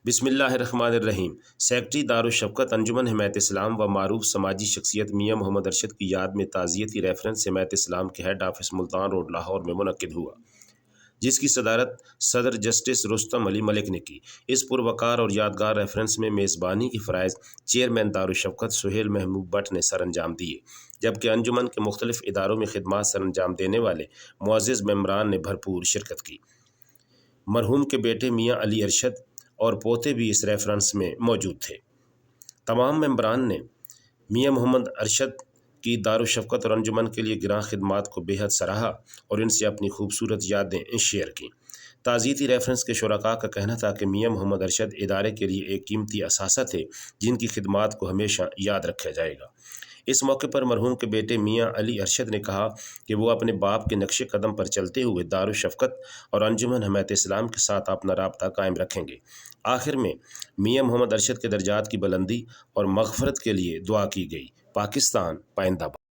بسم اللہ الرحمن الرحیم۔ سیکرٹری دارالشفقت انجمن حمایت اسلام و معروف سماجی شخصیت میاں محمد ارشد کی یاد میں تعزیتی ریفرنس حمایت اسلام کے head office Multan road Lahore میں منعقد ہوا، جس کی صدارت صدر جسٹس رستم علی ملک نے کی۔ اس پروقار اور یادگار ریفرنس میں میزبانی کی فرائض چیئرمین دارالشفقت سہیل محمود بٹ نے سر انجام دیے، جبکہ انجمن کے مختلف اداروں میں خدمات سر انجام دینے والے معزز ممبران نے بھرپور شرکت کی۔ مرحوم کے بیٹے میاں علی ارشد اور پوتے بھی اس ریفرنس میں موجود تھے۔ تمام ممبران نے میاں محمد ارشد کی دارالشفقت اور انجمن کے لیے گراں خدمات کو بے حد سراہا اور ان سے اپنی خوبصورت یادیں شیئر کیں۔ تعزیتی ریفرنس کے شرکاء کا کہنا تھا کہ میاں محمد ارشد ادارے کے لیے ایک قیمتی اثاثہ تھے جن کی خدمات کو ہمیشہ یاد رکھا جائے گا۔ اس موقع پر مرحوم کے بیٹے میاں علی ارشد نے کہا کہ وہ اپنے باپ کے نقش قدم پر چلتے ہوئے دارالشفقت اور انجمن حمایت اسلام کے ساتھ اپنا رابطہ قائم رکھیں گے۔ آخر میں میاں محمد ارشد کے درجات کی بلندی اور مغفرت کے لیے دعا کی گئی۔ پاکستان پائندہ باد۔